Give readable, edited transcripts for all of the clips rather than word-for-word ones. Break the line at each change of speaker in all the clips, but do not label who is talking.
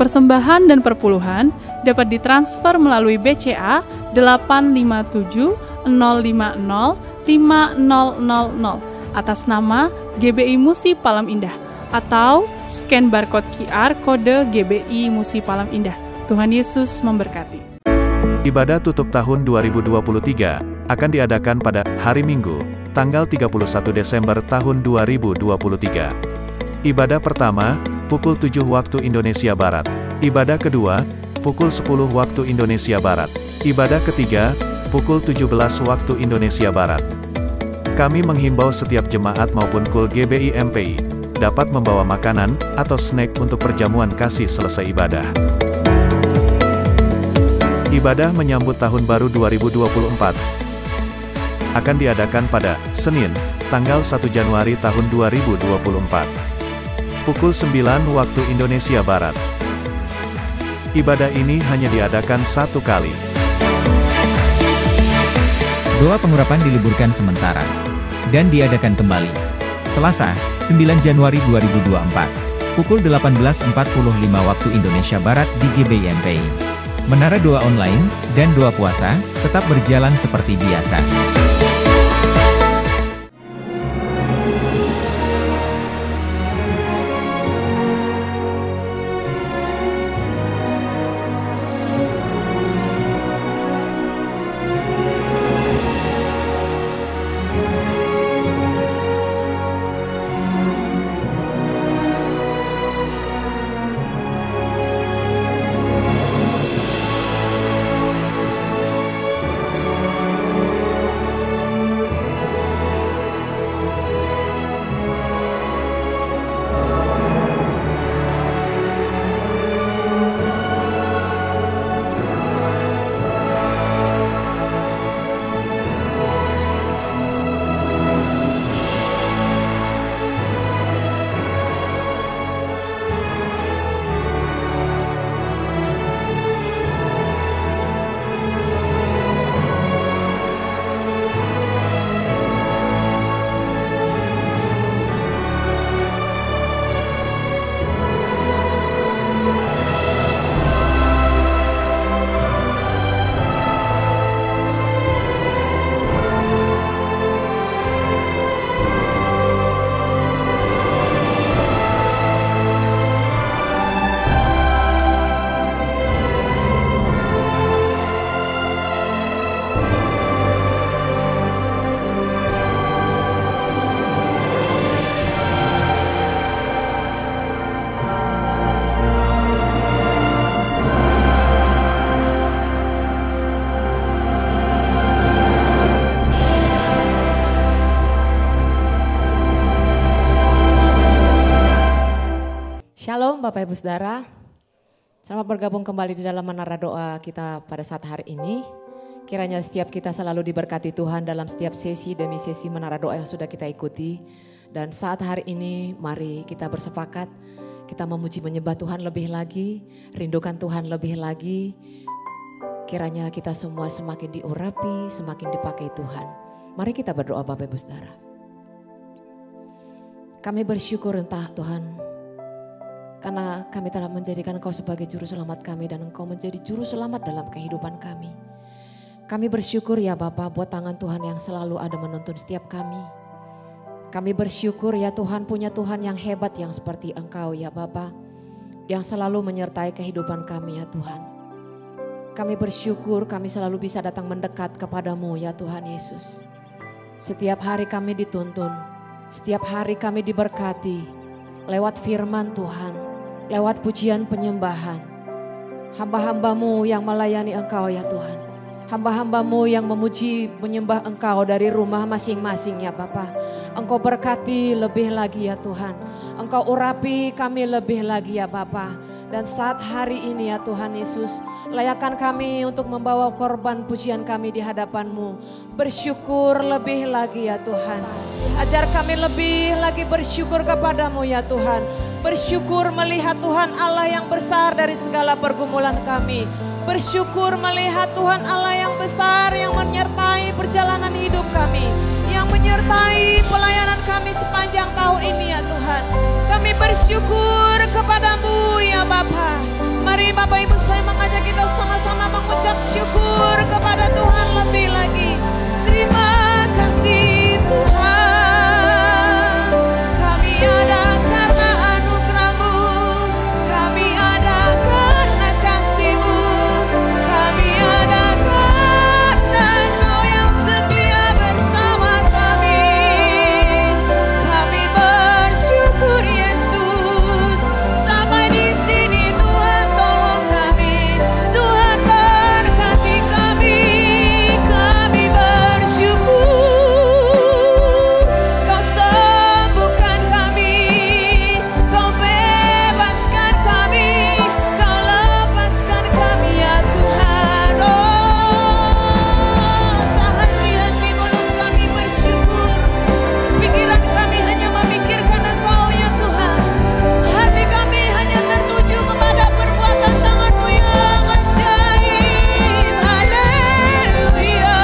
Persembahan dan perpuluhan dapat ditransfer melalui BCA 857 050 5000 atas nama GBI Musi Palem Indah atau scan barcode QR kode GBI Musi Palem Indah. Tuhan Yesus memberkati.
Ibadah tutup tahun 2023 akan diadakan pada hari Minggu, tanggal 31 Desember tahun 2023. Ibadah pertama, pukul 7 waktu Indonesia Barat. Ibadah kedua, pukul 10 waktu Indonesia Barat. Ibadah ketiga, pukul 17 waktu Indonesia Barat. Kami menghimbau setiap jemaat maupun kul GBI MPI dapat membawa makanan atau snack untuk perjamuan kasih selesai ibadah. Ibadah menyambut Tahun Baru 2024 akan diadakan pada Senin, tanggal 1 Januari tahun 2024. Pukul 9 waktu Indonesia Barat. Ibadah ini hanya diadakan satu kali.
Doa pengurapan diliburkan sementara dan diadakan kembali. Selasa, 9 Januari 2024, pukul 18.45 waktu Indonesia Barat di GBI MPI. Menara doa online dan doa puasa tetap berjalan seperti biasa.
Shalom Bapak Ibu Saudara, selamat bergabung kembali di dalam menara doa kita pada saat hari ini. Kiranya setiap kita selalu diberkati Tuhan dalam setiap sesi demi sesi menara doa yang sudah kita ikuti. Dan saat hari ini mari kita bersepakat, kita memuji menyembah Tuhan lebih lagi, rindukan Tuhan lebih lagi. Kiranya kita semua semakin diurapi, semakin dipakai Tuhan. Mari kita berdoa Bapak Ibu Saudara. Kami bersyukur entah Tuhan, karena kami telah menjadikan Engkau sebagai juru selamat kami dan Engkau menjadi juru selamat dalam kehidupan kami. Kami bersyukur ya Bapa buat tangan Tuhan yang selalu ada menuntun setiap kami. Kami bersyukur ya Tuhan punya Tuhan yang hebat yang seperti Engkau ya Bapa, yang selalu menyertai kehidupan kami ya Tuhan. Kami bersyukur kami selalu bisa datang mendekat kepadamu ya Tuhan Yesus. Setiap hari kami dituntun, setiap hari kami diberkati lewat firman Tuhan, lewat pujian penyembahan. Hamba-hambamu yang melayani Engkau ya Tuhan. Hamba-hambamu yang memuji menyembah Engkau dari rumah masing-masing ya Bapa. Engkau berkati lebih lagi ya Tuhan. Engkau urapi kami lebih lagi ya Bapa. Dan saat hari ini ya Tuhan Yesus, layakkan kami untuk membawa korban pujian kami di hadapan-Mu. Bersyukur lebih lagi ya Tuhan. Ajar kami lebih lagi bersyukur kepadamu ya Tuhan. Bersyukur melihat Tuhan Allah yang besar dari segala pergumulan kami. Bersyukur melihat Tuhan Allah yang besar yang menyertai perjalanan hidup kami. Yang menyertai pelayanan kami sepanjang tahun ini ya Tuhan. Kami bersyukur kepadamu ya Bapa. Mari Bapak Ibu saya mengajak kita sama-sama mengucap syukur kepada Tuhan lebih lagi. Terima kasih Tuhan, kami ada karena anugerah-Mu, kami ada karena kasih-Mu, kami ada karena Engkau yang setia bersama kami. Kami bersyukur Yesus, sampai di sini Tuhan tolong kami, Tuhan berkati kami. Kami bersyukur, Kau sembuhkan kami, Kau bebaskan kami, Kau lepaskan kami ya Tuhan. Tahan di hati mulut kami bersyukur, pikiran kami hanya memikirkan Engkau ya Tuhan. Hati kami hanya tertuju kepada perbuatan tangan-Mu yang ajaib. Haleluya.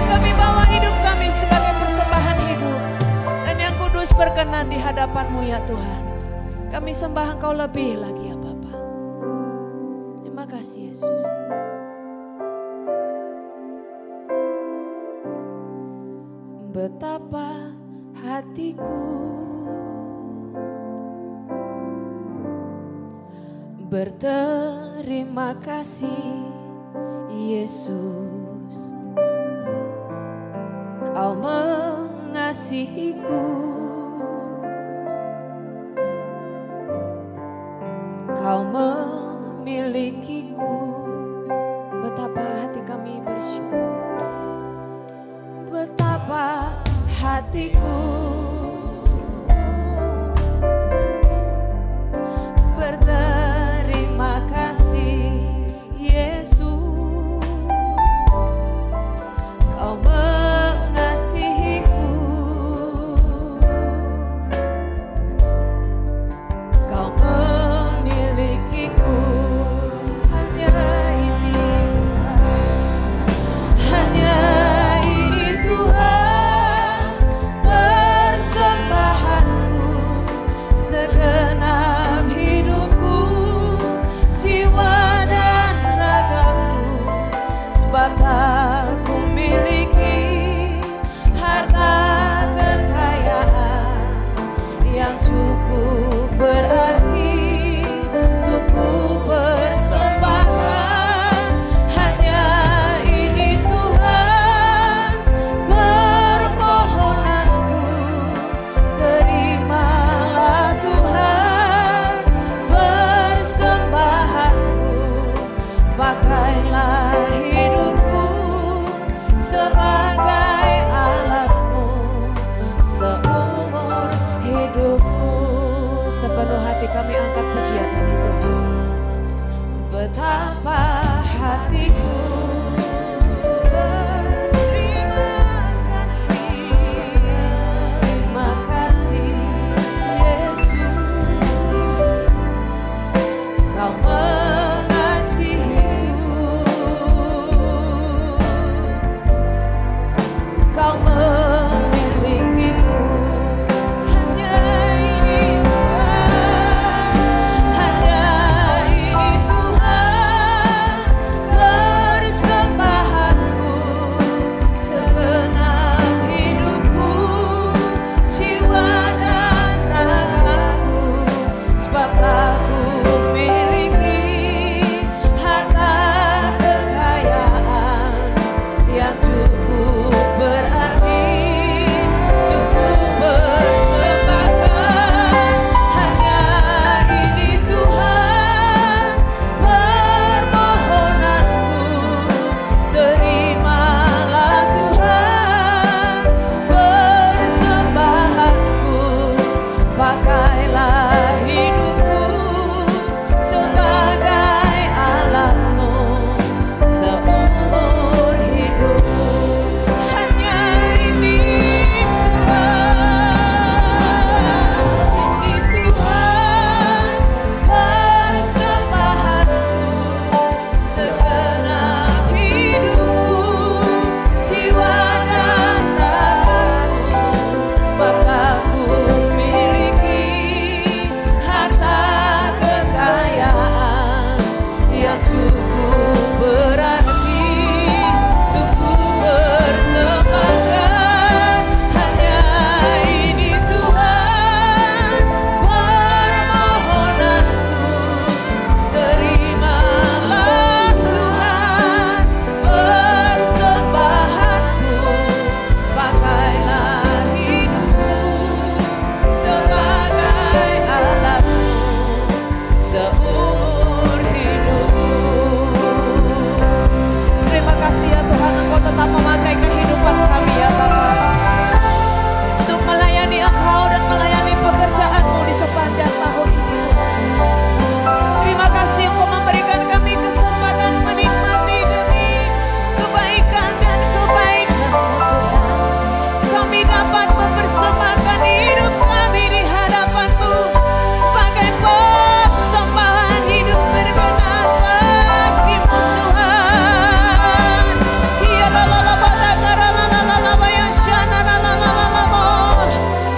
Kami bawa hidup kami sebagai persembahan hidup, dan yang kudus berkenan di hadapan-Mu ya Tuhan. Kami sembah Engkau lebih lagi ya Bapa. Terima kasih Yesus. Betapa hatiku berterima kasih Yesus, Kau mengasihiku, Kau memilikiku. Betapa hati kami bersyukur, betapa hatiku berterima kasih Yesus, Kau mengasihiku, Kau memilikiku. Hanya ini Tuhan, hanya ini Tuhan. hidup kami di hadapan-Mu sebagai persembahan hidup berkenan bagi-Mu Tuhan. Ya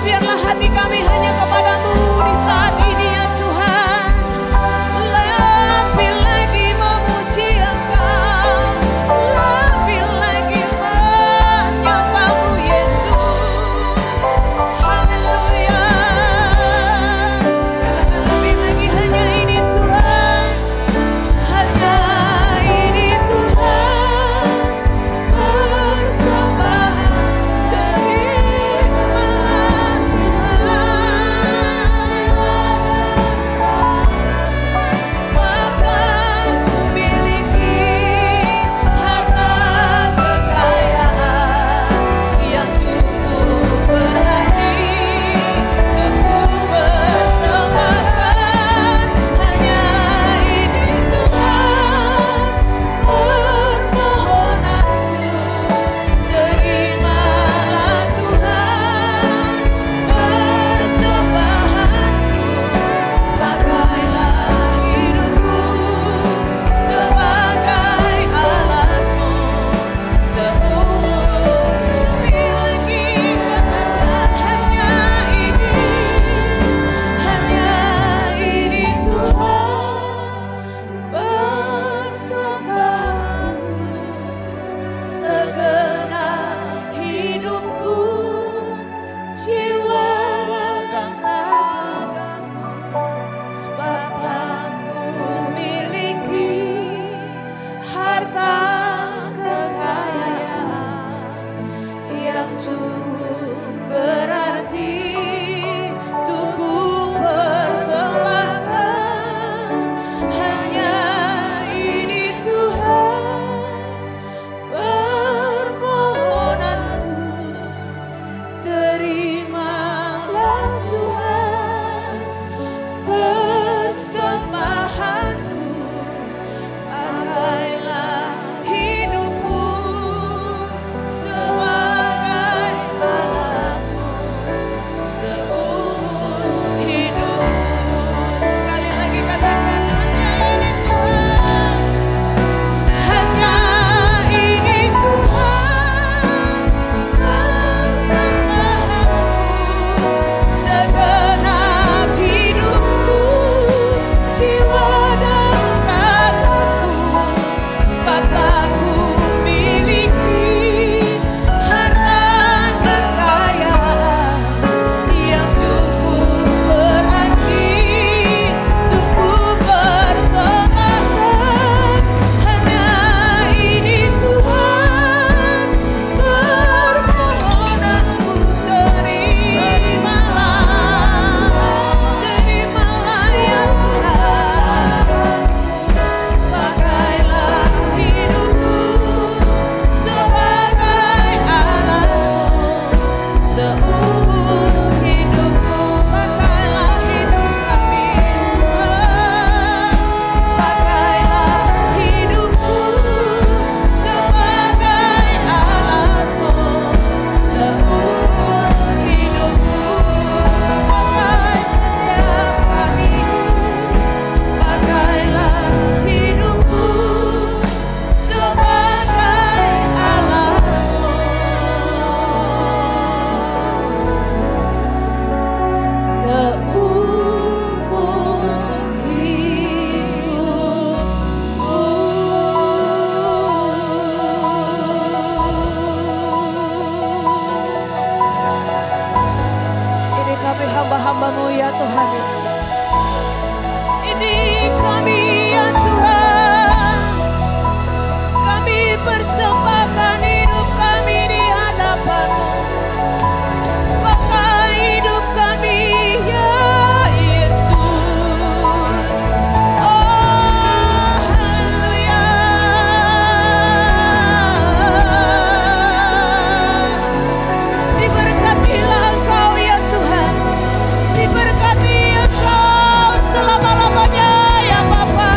biarlah hati kami hanya kepadamu di saat ini ya Tuhan. Lebih lagi memuji Engkau, lebih lagi menyambamu Yesus. Haleluya. Katakan lebih lagi hanya ini Tuhan, hanya ini Tuhan. Persembahan terimalah Sebab tak kumiliki harta kekayaan yang cukup berarti untuk kupersembahkan. Hanya ini Tuhan permohonanku, terimalah Tuhan persembahanku. Pakailah hidupku sebagai alat-Mu seumur. Lebih lagi katakan hanya ini Tuhan persembahanku. Segenap hidupku, jiwa dan ragaku. Sebab tak kumiliki harta kekayaan yang cukup berarti untuk kupersembahkan. Hanya ini Tuhan permohonanku, terimalah Tuhan persembahanku. Pakailah hidupku sebagai alat-Mu seumur hidupku. Sekali lagi katakan hanya ini Tuhan persembahanku. Segenap hidupku, jiwa dan ragaku. Sebab tak kumiliki harta kekayaan yang cukup berarti untuk kupersembahkan. Hanya ini Tuhan permohonanku, terimalah ya Tuhan. Pakailah hidupku sebagai alat-Mu seumur hidupku. Pakailah hidup kami Tuhan. Pakailah hidupku sebagai alat-Mu seumur hidupku. Pakai setiap kami, pakailah hidupku sebagai alat-Mu seumur hidupku. Ini kami hamba-hamba-Mu ya Tuhan Yesus. Ini kami ya Tuhan. Kami persembahkan hidup kami di hadapan-Mu. Pakai hidup kami ya Yesus. Oh haleluya. Diberkatilah Engkau ya Tuhan. Diberkati Engkau selama-lamanya ya Bapa.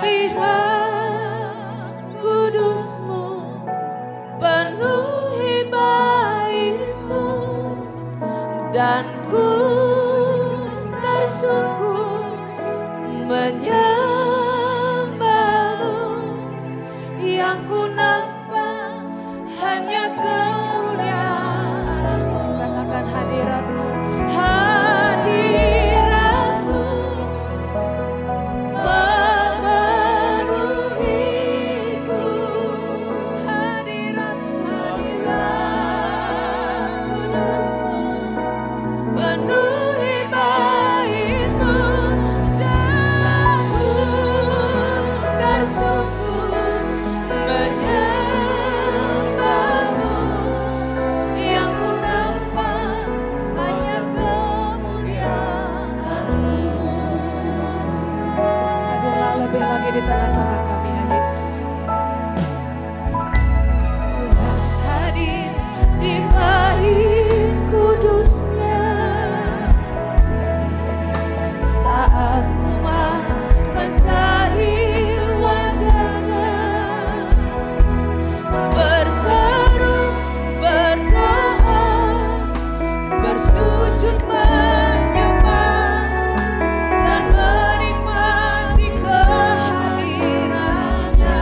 hadirat kudus-Mu, penuhi bait-Mu, dan ku tersungkur menyembah-Mu. Yang ku nampak hanya kemuliaan-Mu. Katakan hadirat-Mu, hadirat-Mu memenuhiku. Hadirat-Mu, penuhi bait-Mu, dan ku tersungkur menyembah-Mu. Yang ku nampak hanya kemuliaan-Mu. Hadirlah lebih lagi di tengah-tengah kami, ya Yesus. Tuhan hadir di bait kudus-Nya. Saat umat mencari wajah-Nya, berseru, berdoa, bersujud menyembah, dan menikmati kehadiran-Nya.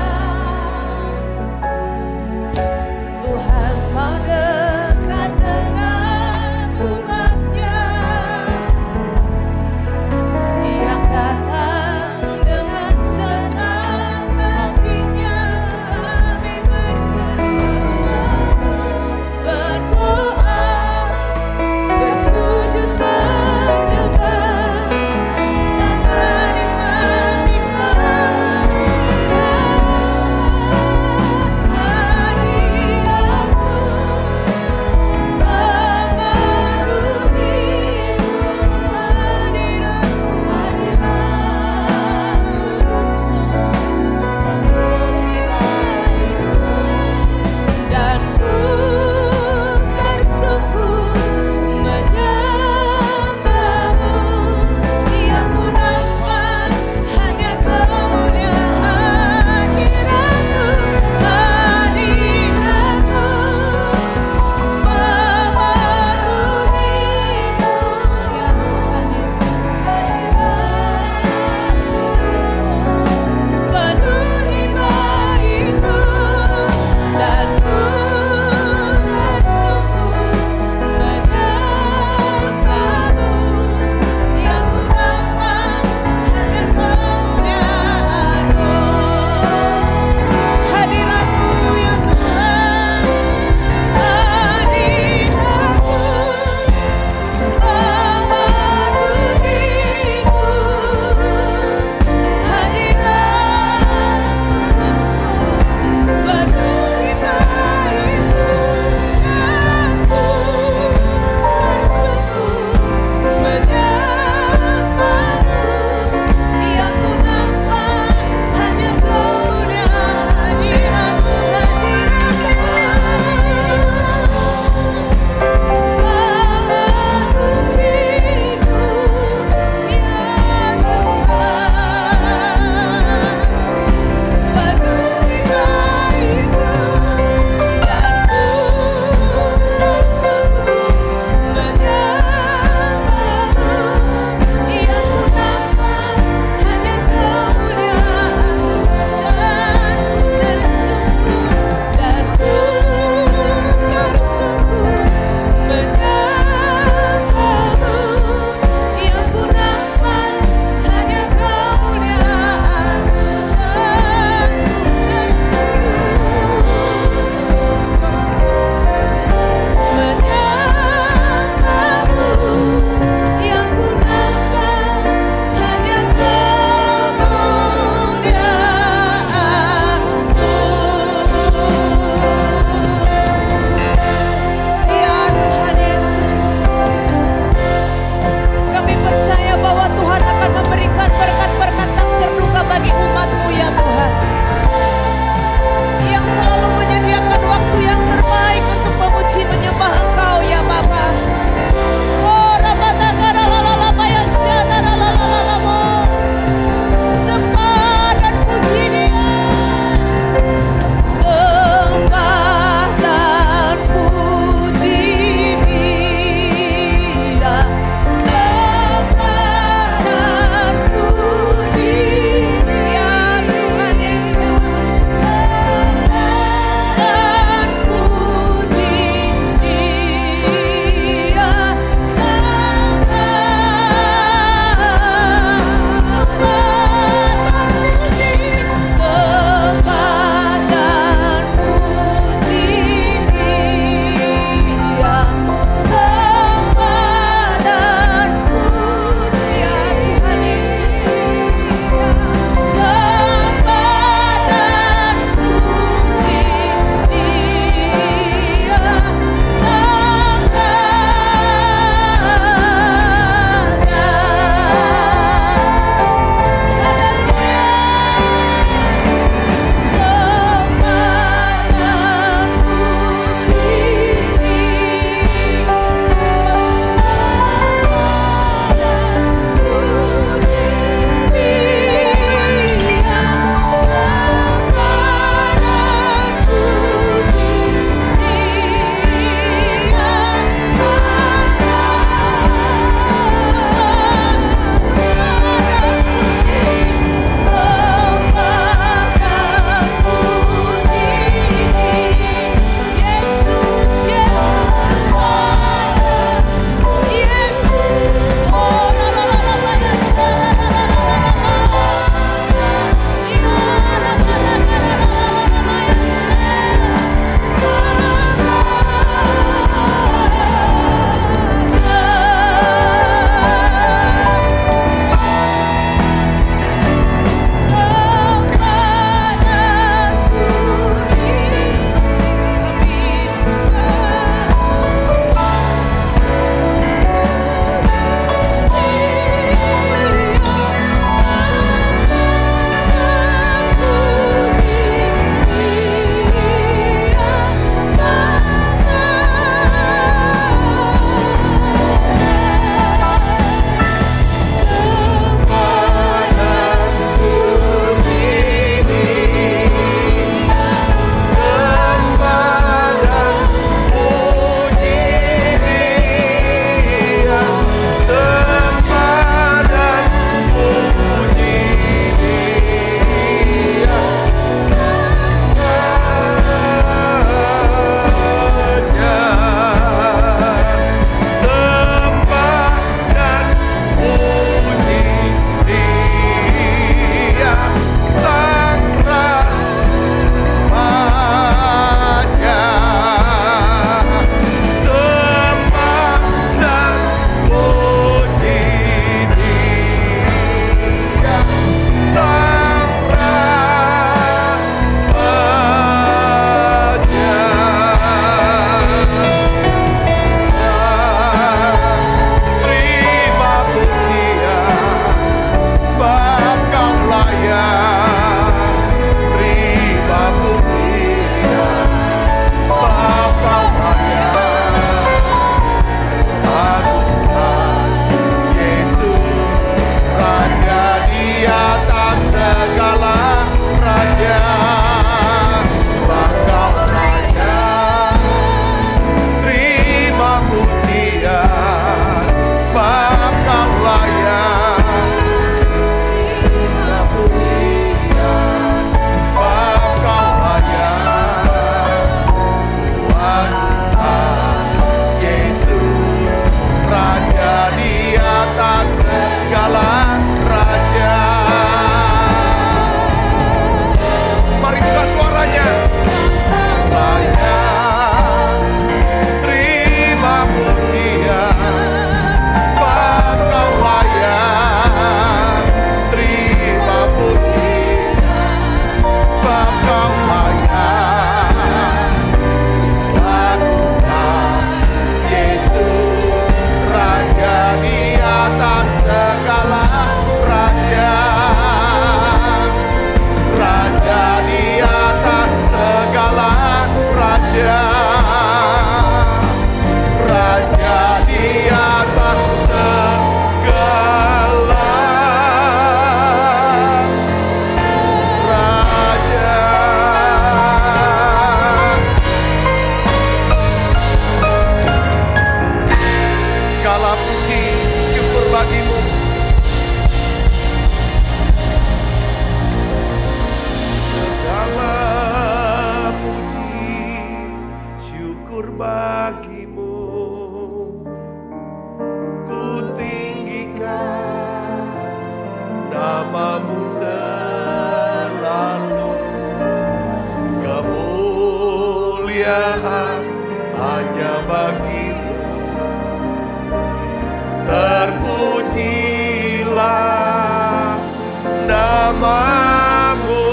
namamu.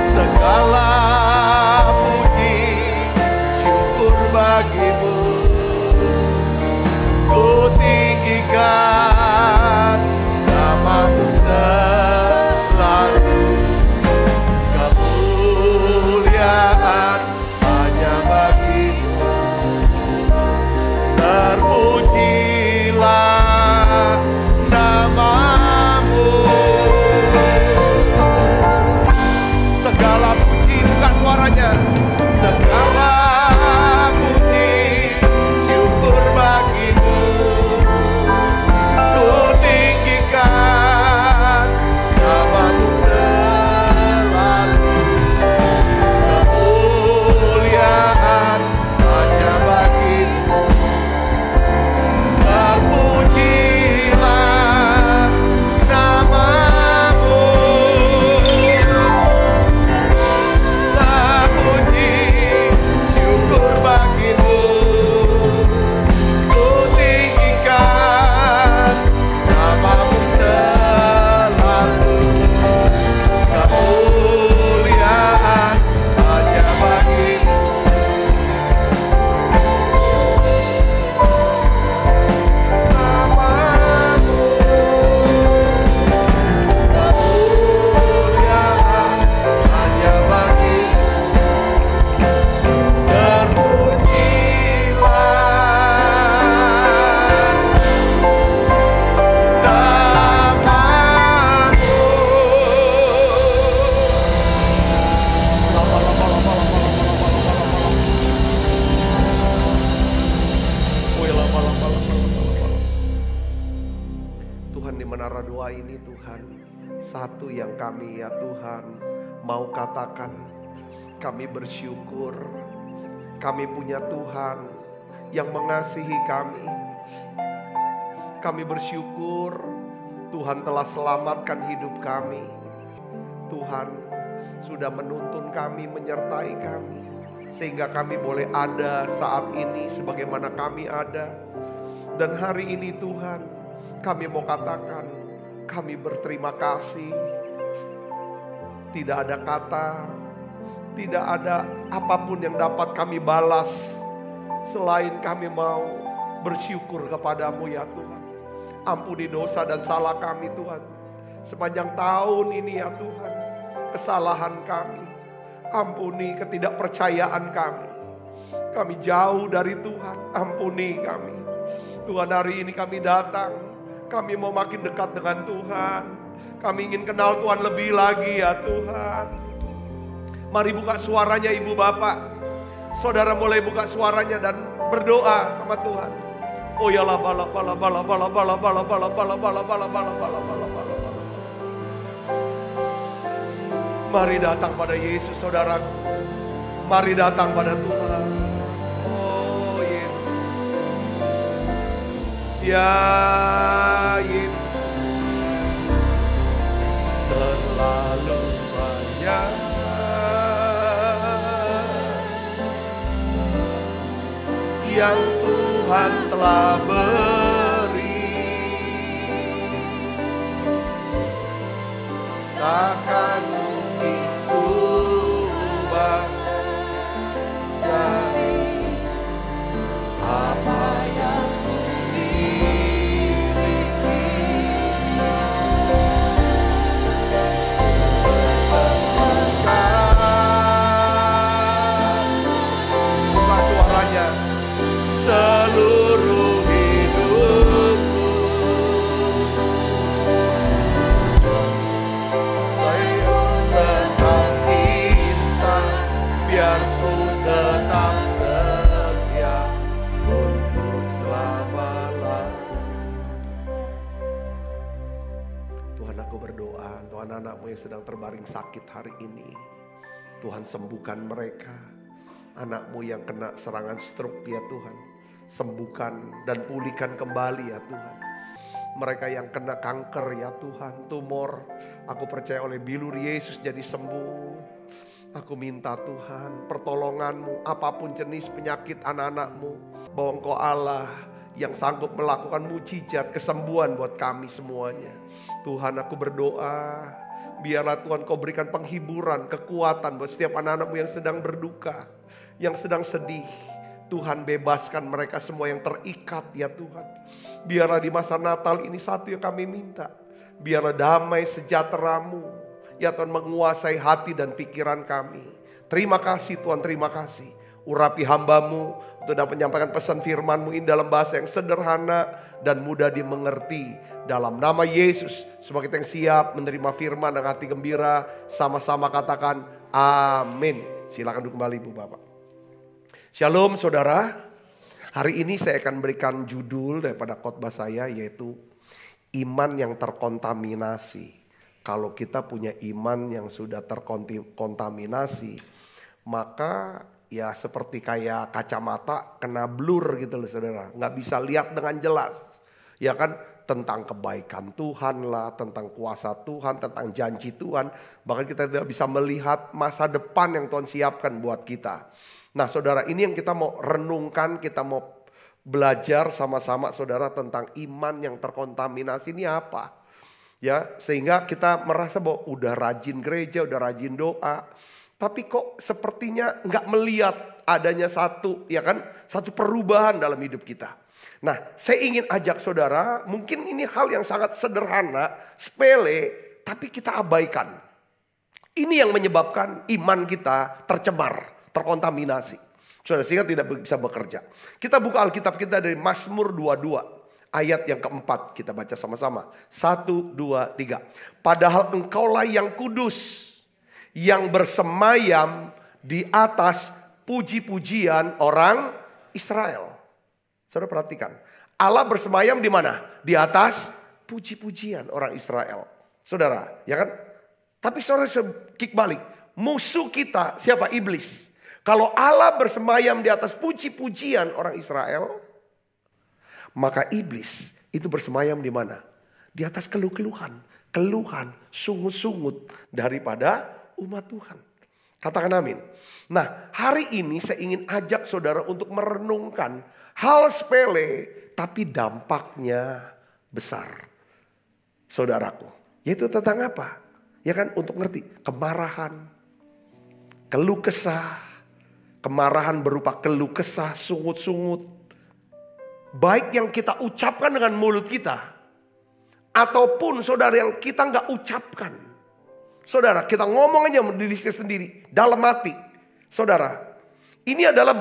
Segala puji syukur bagimu, ku tinggikan namamu selalu. Kemuliaan hanya bagimu, terpujilah namamu. Segala puji, buka suaranya. Segala puji syukur bagimu, ku tinggikan namamu selalu. Kemuliaan hanya bagimu, terpujilah namamu. Terpuji syukur bagimu, ku tinggikan namamu selalu. Kemuliaan hanya bagimu, namamu. Kemuliaan hanya bagimu, terpujilah namamu. Tuhan, di menara doa ini Tuhan, satu yang kami ya Tuhan mau katakan, kami bersyukur kami punya Tuhan yang mengasihi kami. Kami bersyukur Tuhan telah selamatkan hidup kami. Tuhan sudah menuntun kami, menyertai kami, sehingga kami boleh ada saat ini sebagaimana kami ada. Dan hari ini Tuhan, kami mau katakan, kami berterima kasih. Tidak ada kata, tidak ada apapun yang dapat kami balas selain kami mau bersyukur kepadamu ya Tuhan. Ampuni dosa dan salah kami Tuhan. Sepanjang tahun ini ya Tuhan, kesalahan kami. Ampuni ketidakpercayaan kami. Kami jauh dari Tuhan, ampuni kami. Tuhan, hari ini kami datang, kami mau makin dekat dengan Tuhan. Kami ingin kenal Tuhan lebih lagi ya Tuhan. Mari buka suaranya ibu bapak. Saudara mulai buka suaranya dan berdoa sama Tuhan. Oh ya la bala bala bala bala bala bala bala bala bala bala bala bala bala bala. Mari datang pada Yesus saudaraku. Mari datang pada Tuhan. Oh Yesus. Ya Yesus. Terlalu banyak yang Tuhan telah beri, takkan mungkin ku ubah dari apa yang ku miliki. Buka suaranya. Seluruh hidupku tetap cinta, biar ku tetap setia untuk selama-lamanya. Tuhan, aku berdoa, Tuhan, anak-Mu yang sedang terbaring sakit hari ini, Tuhan sembuhkan mereka. Anak-Mu yang kena serangan stroke ya Tuhan, sembuhkan dan pulihkan kembali ya Tuhan. Mereka yang kena kanker ya Tuhan, tumor, aku percaya oleh bilur Yesus jadi sembuh. Aku minta Tuhan pertolongan-Mu apapun jenis penyakit anak-anak-Mu, bahwa Engkau Allah yang sanggup melakukan mujizat kesembuhan buat kami semuanya. Tuhan, aku berdoa, biarlah Tuhan Kau berikan penghiburan, kekuatan buat setiap anak-anak-Mu yang sedang berduka, yang sedang sedih. Tuhan, bebaskan mereka semua yang terikat ya Tuhan. Biarlah di masa Natal ini satu yang kami minta. Biarlah damai sejahtera-Mu ya Tuhan menguasai hati dan pikiran kami. Terima kasih Tuhan, terima kasih. Urapi hamba-Mu untuk dapat menyampaikan pesan firman-Mu ini dalam bahasa yang sederhana dan mudah dimengerti. Dalam nama Yesus, semua kita yang siap menerima firman dan hati gembira, sama-sama katakan amin. Silakan duduk kembali Ibu Bapak. Shalom saudara, hari ini saya akan berikan judul daripada khotbah saya, yaitu iman yang terkontaminasi. Kalau kita punya iman yang sudah terkontaminasi, maka ya seperti kayak kacamata kena blur gitu loh saudara. Nggak bisa lihat dengan jelas. Ya kan, tentang kebaikan Tuhan lah, tentang kuasa Tuhan, tentang janji Tuhan. Bahkan kita tidak bisa melihat masa depan yang Tuhan siapkan buat kita. Nah saudara, ini yang kita mau renungkan, kita mau belajar sama-sama saudara tentang iman yang terkontaminasi ini apa. Ya, sehingga kita merasa bahwa udah rajin gereja, udah rajin doa. Tapi kok sepertinya nggak melihat adanya satu perubahan dalam hidup kita. Nah, saya ingin ajak saudara, mungkin ini hal yang sangat sederhana, sepele, tapi kita abaikan. Ini yang menyebabkan iman kita tercemar, terkontaminasi. Saudara, sehingga tidak bisa bekerja. Kita buka Alkitab kita dari Mazmur 22, ayat yang keempat. Kita baca sama-sama. 1, 2, 3. Padahal Engkaulah yang kudus, yang bersemayam di atas puji-pujian orang Israel. Saudara perhatikan, Allah bersemayam di mana? Di atas puji-pujian orang Israel. Saudara, ya kan? Tapi saudara kick balik, musuh kita siapa? Iblis. Kalau Allah bersemayam di atas puji-pujian orang Israel, maka iblis itu bersemayam di mana? Di atas keluhan, sungut-sungut daripada umat Tuhan. Katakan amin. Nah, hari ini saya ingin ajak saudara untuk merenungkan hal sepele tapi dampaknya besar. Saudaraku, yaitu tentang apa? Ya kan, untuk ngerti kemarahan, keluh kesah. Kemarahan berupa keluh kesah, sungut-sungut. Baik yang kita ucapkan dengan mulut kita, ataupun saudara yang kita nggak ucapkan. Saudara, kita ngomong aja diri sendiri dalam hati. Saudara, ini adalah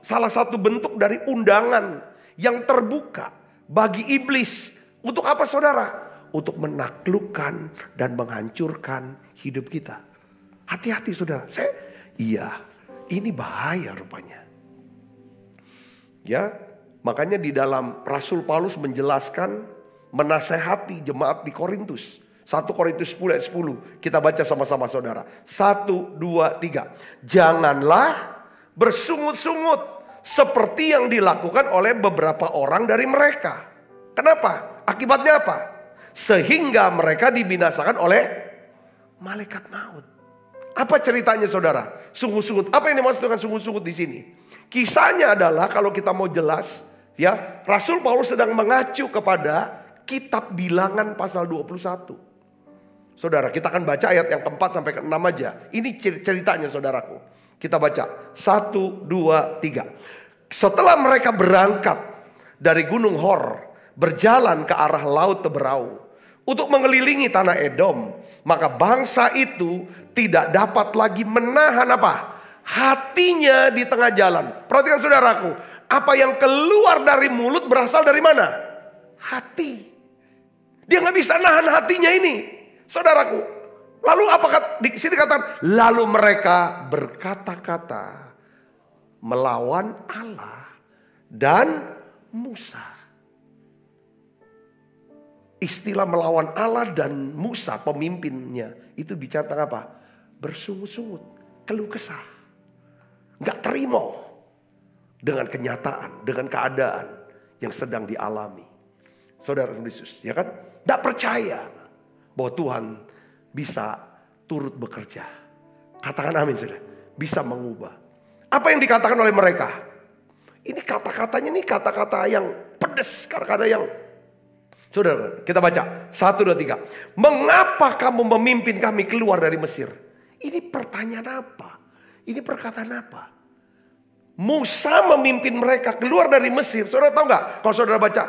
salah satu bentuk dari undangan yang terbuka bagi iblis. Untuk apa saudara? Untuk menaklukkan dan menghancurkan hidup kita. Hati-hati saudara. Ini bahaya rupanya. Ya, makanya di dalam Rasul Paulus menjelaskan, menasehati jemaat di Korintus. 1 Korintus 10 ayat 10. Kita baca sama-sama saudara. 1, 2, 3. Janganlah bersungut-sungut seperti yang dilakukan oleh beberapa orang dari mereka. Kenapa? Akibatnya apa? Sehingga mereka dibinasakan oleh malaikat maut. Apa ceritanya saudara? Sungut-sungut. Apa yang dimaksud dengan sungut-sungut di sini? Kisahnya adalah kalau kita mau jelas, ya, Rasul Paulus sedang mengacu kepada kitab Bilangan pasal 21. Saudara, kita akan baca ayat yang keempat sampai ke-6 aja. Ini ceritanya saudaraku. Kita baca 1, 2, 3. Setelah mereka berangkat dari Gunung Hor, berjalan ke arah Laut Teberau untuk mengelilingi tanah Edom, maka bangsa itu tidak dapat lagi menahan apa? Hatinya di tengah jalan. Perhatikan saudaraku, apa yang keluar dari mulut berasal dari mana? Hati. Dia nggak bisa nahan hatinya ini, saudaraku. Lalu apakah di sini katakan? Lalu mereka berkata-kata melawan Allah dan Musa. Istilah melawan Allah dan Musa pemimpinnya itu bicara tentang apa? Bersungut-sungut, keluh kesah. Gak terima dengan kenyataan, dengan keadaan yang sedang dialami. Saudara Yesus, ya kan? Gak percaya bahwa Tuhan bisa turut bekerja. Katakan amin saudara. Bisa mengubah. Apa yang dikatakan oleh mereka? Ini kata-katanya nih kata-kata yang pedas, kata-kata yang... Saudara, kita baca 1, 2, 3. Mengapa kamu memimpin kami keluar dari Mesir? Ini pertanyaan apa? Ini perkataan apa? Musa memimpin mereka keluar dari Mesir. Saudara tahu nggak? Kalau saudara baca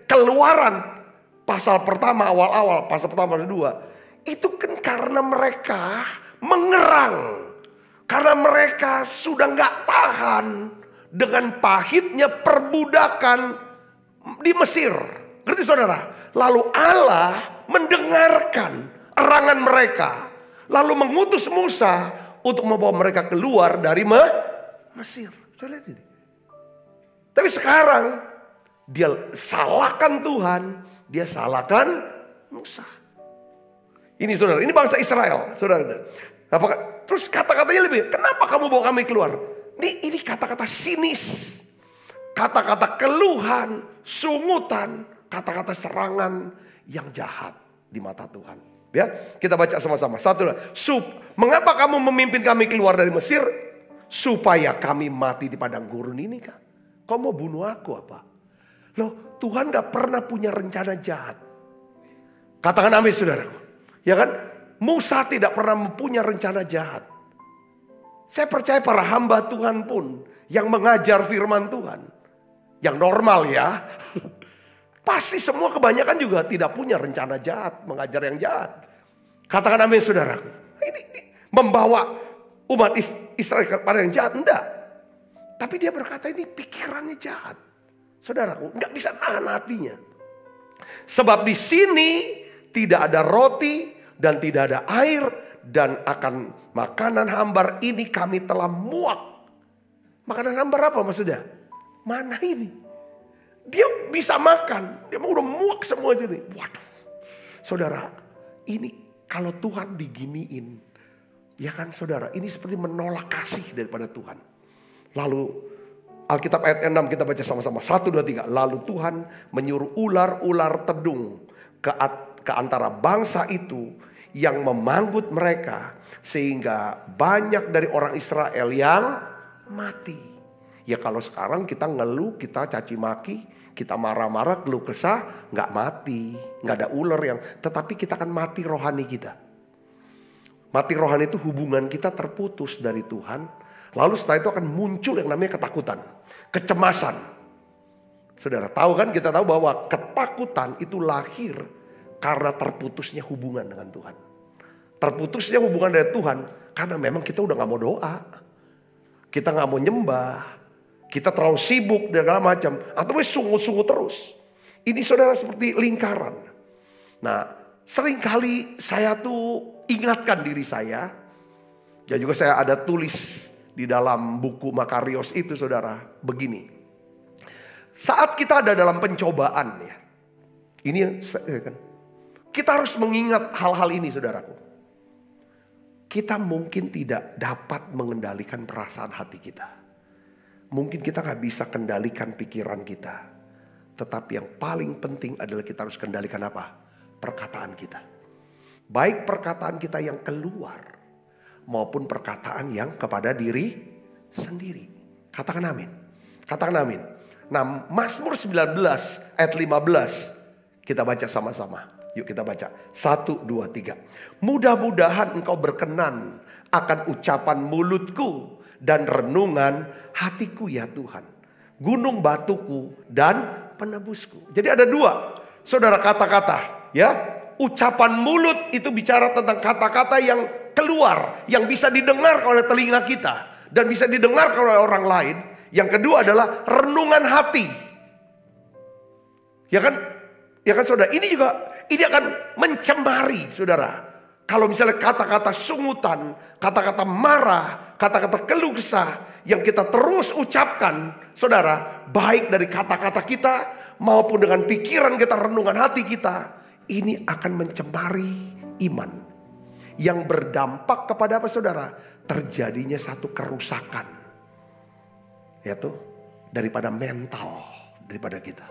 Keluaran pasal pertama awal-awal, pasal pertama dan 2, itu kan karena mereka mengerang. Karena mereka sudah nggak tahan dengan pahitnya perbudakan di Mesir. Ngerti saudara? Lalu Allah mendengarkan erangan mereka. Lalu mengutus Musa untuk membawa mereka keluar dari Mesir. Saya lihat ini. Tapi sekarang dia salahkan Tuhan. Dia salahkan Musa. Ini saudara, ini bangsa Israel. Saudara, terus kata-katanya lebih, kenapa kamu bawa kami keluar? Ini kata-kata sinis. Kata-kata keluhan, sungutan, kata-kata serangan yang jahat di mata Tuhan. Ya, kita baca sama-sama. 1, mengapa kamu memimpin kami keluar dari Mesir? Supaya kami mati di padang gurun ini kan. Kau mau bunuh aku apa? Loh, Tuhan gak pernah punya rencana jahat. Katakan amin saudara. Ya kan? Musa tidak pernah mempunyai rencana jahat. Saya percaya para hamba Tuhan pun yang mengajar firman Tuhan. Yang normal ya. Pasti semua kebanyakan juga tidak punya rencana jahat. Mengajar yang jahat. Katakan amin saudara. Ini membawa umat Israel kepada yang jahat. Enggak. Tapi dia berkata ini pikirannya jahat. Saudaraku, nggak bisa nahan hatinya. Sebab di sini tidak ada roti dan tidak ada air, dan akan makanan hambar ini kami telah muak. Makanan hambar apa maksudnya? Mana ini? Dia bisa makan, dia mau udah muak semua sini. Waduh, saudara, ini kalau Tuhan diginiin, ya kan saudara, ini seperti menolak kasih daripada Tuhan. Lalu Alkitab ayat 6 kita baca sama-sama. 1, 2, 3. Lalu Tuhan menyuruh ular-ular tedung ke antara bangsa itu yang memanggut mereka. Sehingga banyak dari orang Israel yang mati. Ya kalau sekarang kita ngeluh, kita caci maki, kita marah-marah, keluh kesah, nggak mati. Nggak ada ular yang, tetapi kita akan mati rohani kita. Mati rohani itu hubungan kita terputus dari Tuhan. Lalu setelah itu akan muncul yang namanya ketakutan, kecemasan. Saudara tahu kan, kita tahu bahwa ketakutan itu lahir karena terputusnya hubungan dengan Tuhan. Terputusnya hubungan dengan Tuhan karena memang kita udah gak mau doa. Kita gak mau nyembah. Kita terlalu sibuk dan segala macam. Atau sungut-sungut terus. Ini saudara seperti lingkaran. Nah seringkali saya tuh ingatkan diri saya. Dan juga saya ada tulis di dalam buku Makarios itu saudara, begini. Saat kita ada dalam pencobaan ya. Ini kan. Kita harus mengingat hal-hal ini saudaraku. Kita mungkin tidak dapat mengendalikan perasaan hati kita. Mungkin kita gak bisa kendalikan pikiran kita. Tetapi yang paling penting adalah kita harus kendalikan apa? Perkataan kita. Baik perkataan kita yang keluar maupun perkataan yang kepada diri sendiri. Katakan amin. Katakan amin. Nah, Mazmur 19 ayat 15 kita baca sama-sama. Yuk kita baca. 1, 2, 3. Mudah-mudahan engkau berkenan akan ucapan mulutku dan renungan hatiku ya Tuhan. Gunung batuku dan penebusku. Jadi ada 2 saudara kata-kata ya. Ucapan mulut itu bicara tentang kata-kata yang keluar, yang bisa didengar oleh telinga kita dan bisa didengar oleh orang lain. Yang kedua adalah renungan hati. Ya kan? Ya kan saudara, ini akan mencemari saudara. Kalau misalnya kata-kata sungutan, kata-kata marah, kata-kata keluh kesah yang kita terus ucapkan, saudara, baik dari kata-kata kita maupun dengan pikiran kita, renungan hati kita, ini akan mencemari iman. Yang berdampak kepada apa saudara? Terjadinya satu kerusakan. Yaitu daripada mental, daripada kita.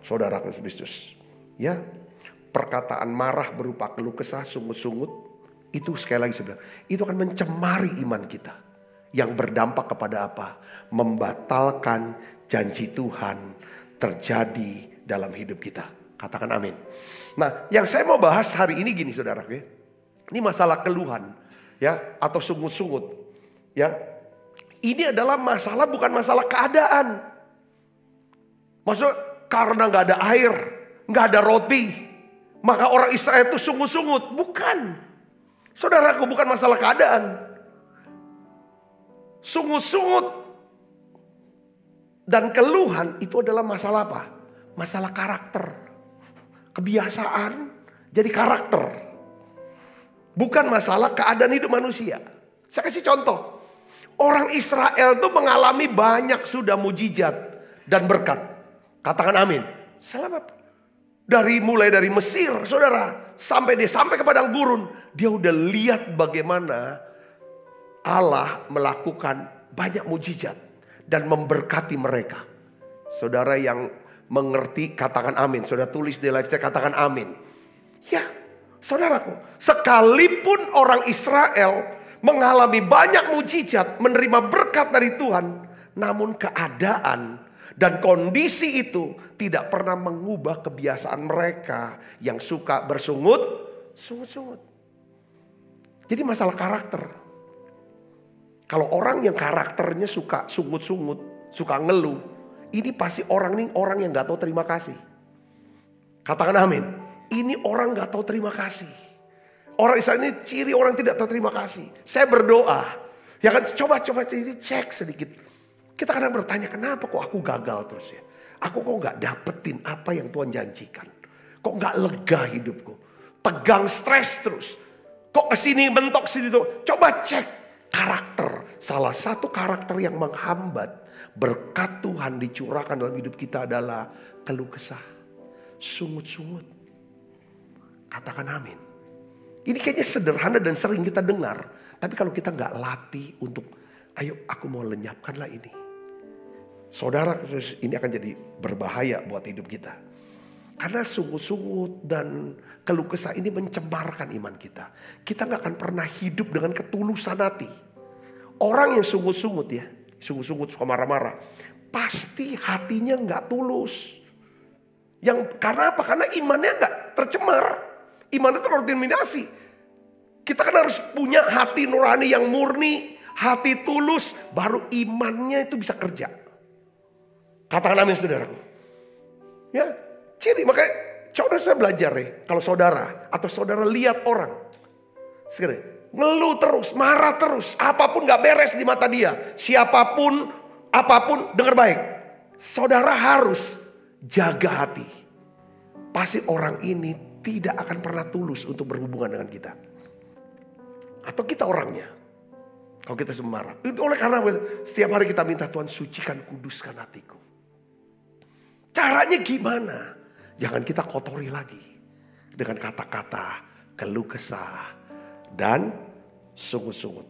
Saudara Kristus. Ya, perkataan marah berupa keluh kesah, sungut-sungut. Itu sekali lagi saya bilang, itu akan mencemari iman kita. Yang berdampak kepada apa? Membatalkan janji Tuhan terjadi dalam hidup kita. Katakan amin. Nah, yang saya mau bahas hari ini gini saudara. Ini masalah keluhan ya, atau sungut-sungut. Ya, ini adalah masalah, bukan masalah keadaan. Maksudnya karena gak ada air, gak ada roti, maka orang Israel itu sungut-sungut. Bukan. Saudaraku, bukan masalah keadaan. Sungut-sungut dan keluhan itu adalah masalah apa? Masalah karakter. Kebiasaan jadi karakter. Bukan masalah keadaan hidup manusia. Saya kasih contoh. Orang Israel itu mengalami banyak sudah mujizat dan berkat. Katakan amin. Selamat. Mulai dari Mesir, saudara, sampai ke padang gurun, dia udah lihat bagaimana Allah melakukan banyak mujizat dan memberkati mereka. Saudara yang mengerti katakan amin. Saudara tulis di live chat katakan amin. Ya, saudaraku, sekalipun orang Israel mengalami banyak mujizat, menerima berkat dari Tuhan, namun keadaan dan kondisi itu tidak pernah mengubah kebiasaan mereka yang suka bersungut-sungut. Jadi masalah karakter. Kalau orang yang karakternya suka sungut-sungut, suka ngeluh, ini pasti orang yang gak tahu terima kasih. Katakan amin. Ini orang gak tahu terima kasih. Orang Israel ini ciri orang tidak tahu terima kasih. Saya berdoa, ya kan, coba ini cek sedikit. Kita kadang bertanya, kenapa kok aku gagal terus ya? Aku kok gak dapetin apa yang Tuhan janjikan? Kok gak lega hidupku? Tegang, stres terus. Kok kesini mentok sini tuh? Coba cek. Karakter, salah satu karakter yang menghambat berkat Tuhan dicurahkan dalam hidup kita adalah keluh kesah, sungut-sungut. Katakan amin. Ini kayaknya sederhana dan sering kita dengar, tapi kalau kita nggak latih untuk, ayo aku mau lenyapkanlah ini, saudara, ini akan jadi berbahaya buat hidup kita. Karena sungut-sungut dan keluh kesah ini mencemarkan iman kita. Kita gak akan pernah hidup dengan ketulusan hati. Orang yang sungut-sungut ya, sungut-sungut suka marah-marah, pasti hatinya gak tulus. Karena apa? Karena imannya gak tercemar. Imannya terkontaminasi. Kita kan harus punya hati nurani yang murni, hati tulus, baru imannya itu bisa kerja. Katakan amin saudaraku. Ya. Ciri, makanya coba saya belajar ya. Kalau saudara atau saudara lihat orang segera ngeluh terus, marah terus, apapun gak beres di mata dia, siapapun, apapun, dengar baik, saudara harus jaga hati. Pasti orang ini tidak akan pernah tulus untuk berhubungan dengan kita. Atau kita orangnya. Kalau kita marah. Oleh karena setiap hari kita minta Tuhan sucikan, kuduskan hatiku. Caranya gimana? Jangan kita kotori lagi dengan kata-kata keluh kesah dan sungut-sungut.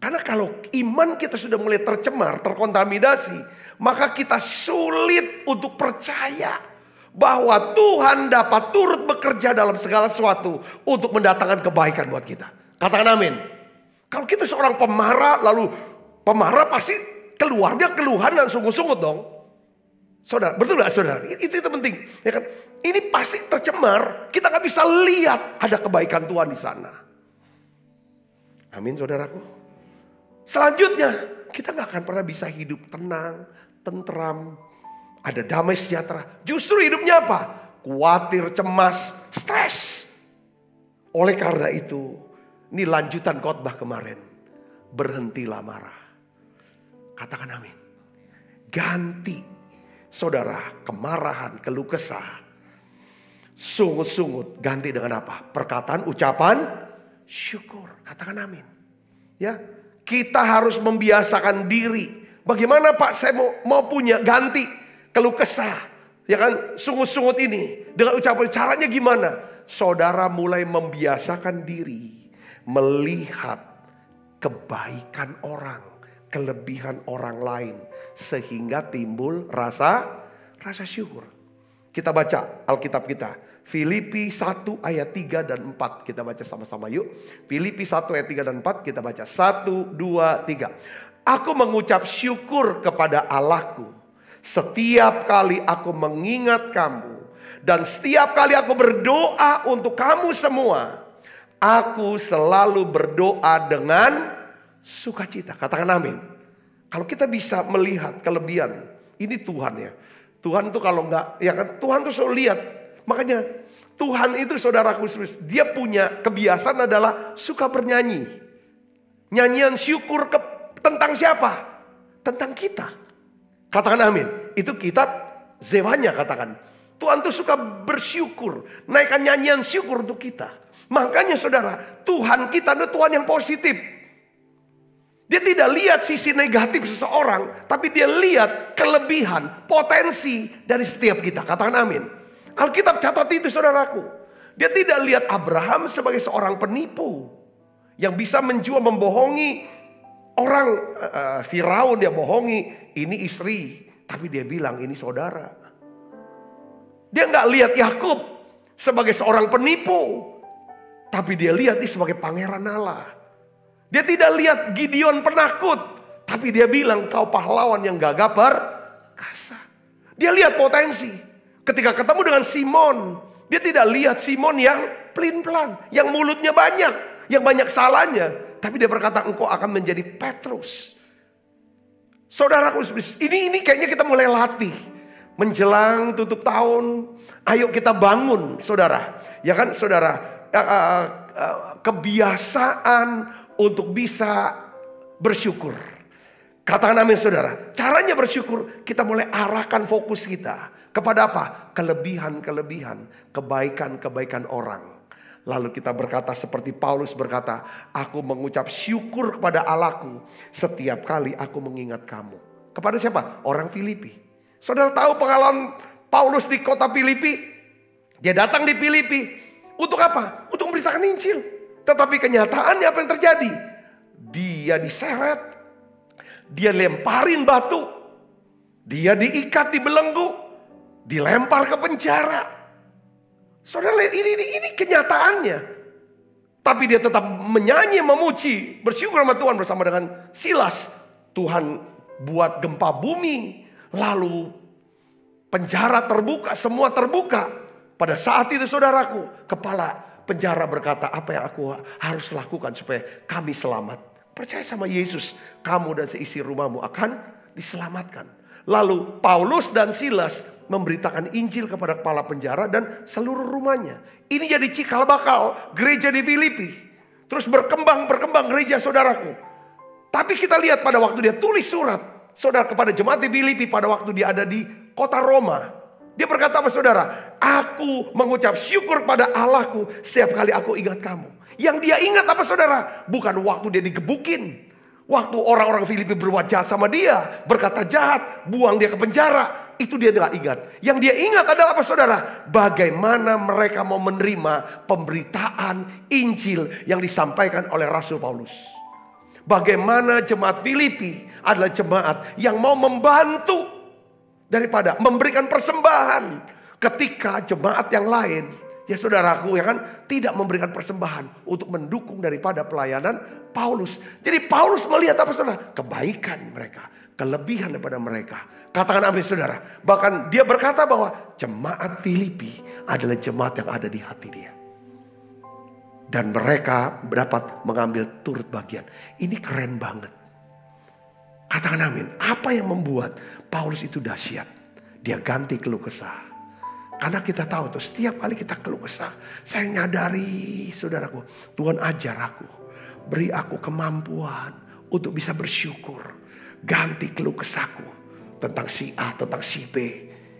Karena kalau iman kita sudah mulai tercemar, terkontaminasi, maka kita sulit untuk percaya bahwa Tuhan dapat turut bekerja dalam segala sesuatu untuk mendatangkan kebaikan buat kita. Katakan amin. Kalau kita seorang pemarah, lalu pemarah pasti keluarnya keluhan dan sungut-sungut dong. Saudara, betul gak saudara? Itu penting. Ya kan? Ini pasti tercemar. Kita gak bisa lihat ada kebaikan Tuhan di sana. Amin saudaraku. Selanjutnya, kita gak akan pernah bisa hidup tenang, tentram, ada damai sejahtera. Justru hidupnya apa? Khawatir, cemas, stres. Oleh karena itu, ini lanjutan khotbah kemarin. Berhentilah marah. Katakan amin. Ganti. Saudara, kemarahan, keluh kesah, sungut-sungut, ganti dengan apa? Perkataan, ucapan, syukur. Katakan amin. Ya, kita harus membiasakan diri. Bagaimana Pak, saya mau punya ganti keluh kesah, ya kan, sungut-sungut ini dengan ucapan. Caranya gimana? Saudara mulai membiasakan diri melihat kebaikan orang, kelebihan orang lain, sehingga timbul rasa syukur. Kita baca Alkitab kita, Filipi 1 ayat 3 dan 4. Kita baca sama-sama yuk. Filipi 1 ayat 3 dan 4 kita baca. 1, 2, 3. aku mengucap syukur kepada Allahku. Setiap kali aku mengingat kamu. Dan setiap kali aku berdoa untuk kamu semua. Aku selalu berdoa dengan sukacita. Katakan amin. Kalau kita bisa melihat kelebihan. Ini Tuhan ya. Tuhan tuh kalau enggak, ya kan, Tuhan tuh selalu lihat. Makanya Tuhan itu saudaraku, dia punya kebiasaan adalah suka bernyanyi. Nyanyian syukur tentang siapa? Tentang kita. Katakan amin. Itu kitab Zefanya katakan. Tuhan tuh suka bersyukur. Naikkan nyanyian syukur untuk kita. Makanya saudara, Tuhan kita itu Tuhan yang positif. Dia tidak lihat sisi negatif seseorang, tapi dia lihat kelebihan, potensi dari setiap kita. Katakan amin. Alkitab catat itu saudaraku. Dia tidak lihat Abraham sebagai seorang penipu. Yang bisa menjual, membohongi orang. Firaun dia bohongi, ini istri. Tapi dia bilang ini saudara. Dia nggak lihat Yakub sebagai seorang penipu. Tapi dia lihat dia sebagai pangeran Allah. Dia tidak lihat Gideon penakut. Tapi dia bilang kau pahlawan yang gagah perkasa. Dia lihat potensi. Ketika ketemu dengan Simon. Dia tidak lihat Simon yang pelin-pelan. Yang mulutnya banyak. Yang banyak salahnya. Tapi dia berkata engkau akan menjadi Petrus. Saudaraku, ini kayaknya kita mulai latih. Menjelang tutup tahun. Ayo kita bangun saudara. Ya kan saudara. Kebiasaan untuk bisa bersyukur. Katakan amin saudara. Caranya bersyukur, kita mulai arahkan fokus kita. Kepada apa? Kelebihan-kelebihan, kebaikan-kebaikan orang. Lalu kita berkata seperti Paulus berkata, aku mengucap syukur kepada Allahku setiap kali aku mengingat kamu. Kepada siapa? Orang Filipi. Saudara tahu pengalaman Paulus di kota Filipi? Dia datang di Filipi. Untuk apa? Untuk memberitakan Injil. Tetapi kenyataannya apa yang terjadi? Dia diseret. Dia lemparin batu. Dia diikat di belenggu. Dilempar ke penjara. Saudara lihat ini kenyataannya. Tapi dia tetap menyanyi, memuji. Bersyukur sama Tuhan bersama dengan Silas. Tuhan buat gempa bumi. Lalu penjara terbuka. Semua terbuka. Pada saat itu saudaraku. Kepala penjara berkata, apa yang aku harus lakukan supaya kami selamat? Percaya sama Yesus, kamu dan seisi rumahmu akan diselamatkan. Lalu Paulus dan Silas memberitakan Injil kepada kepala penjara dan seluruh rumahnya. Ini jadi cikal bakal gereja di Filipi. Terus berkembang gereja saudaraku. Tapi kita lihat pada waktu dia tulis surat, saudara, kepada jemaat di Filipi pada waktu dia ada di kota Roma. Dia berkata apa saudara? Aku mengucap syukur pada Allahku setiap kali aku ingat kamu. Yang dia ingat apa saudara? Bukan waktu dia digebukin. Waktu orang-orang Filipi berbuat jahat sama dia. Berkata jahat, buang dia ke penjara. Itu dia tidak ingat. Yang dia ingat adalah apa saudara? Bagaimana mereka mau menerima pemberitaan Injil yang disampaikan oleh Rasul Paulus. Bagaimana jemaat Filipi adalah jemaat yang mau membantu daripada memberikan persembahan. Ketika jemaat yang lain, ya saudaraku ya kan, tidak memberikan persembahan untuk mendukung daripada pelayanan Paulus. Jadi Paulus melihat apa saudara? Kebaikan mereka, kelebihan daripada mereka. Katakan amin saudara. Bahkan dia berkata bahwa jemaat Filipi adalah jemaat yang ada di hati dia. Dan mereka dapat mengambil turut bagian. Ini keren banget. Katakan amin. Apa yang membuat Paulus itu dahsyat? Dia ganti keluh kesah. Karena kita tahu tuh setiap kali kita keluh kesah. Saya nyadari saudaraku. Tuhan ajar aku. Beri aku kemampuan untuk bisa bersyukur. Ganti keluh kesahku. Tentang si A, tentang si B.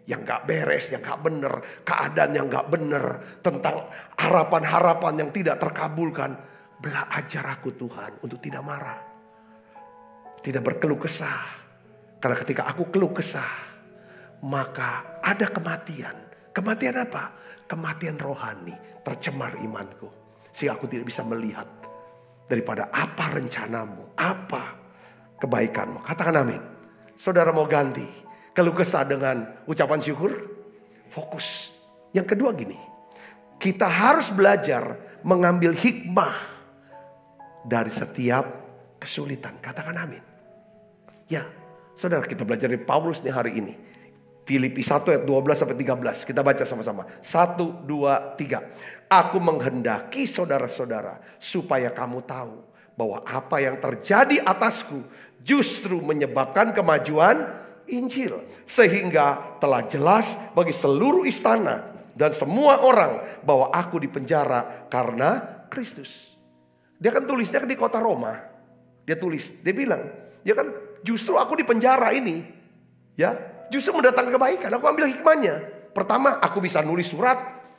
Yang gak beres, yang gak bener. Keadaan yang gak bener. Tentang harapan-harapan yang tidak terkabulkan. Belah ajar aku Tuhan untuk tidak marah. Tidak berkeluh kesah. Karena ketika aku keluh kesah, maka ada kematian. Kematian apa? Kematian rohani. Tercemar imanku. Sehingga aku tidak bisa melihat daripada apa rencanamu, apa kebaikanmu. Katakan amin. Saudara mau ganti keluh kesah dengan ucapan syukur? Fokus. Yang kedua gini. Kita harus belajar mengambil hikmah dari setiap kesulitan. Katakan amin. Ya, saudara, kita belajar dari Paulus nih hari ini. Filipi 1 ayat 12 sampai 13. Kita baca sama-sama. 1, 2, 3. Aku menghendaki saudara-saudara supaya kamu tahu bahwa apa yang terjadi atasku justru menyebabkan kemajuan Injil. Sehingga telah jelas bagi seluruh istana dan semua orang bahwa aku dipenjara karena Kristus. Dia kan tulisnya di kota Roma. Dia tulis, dia bilang, ya kan justru aku dipenjara ini, ya justru mendatangkan kebaikan. Aku ambil hikmahnya. Pertama, aku bisa nulis surat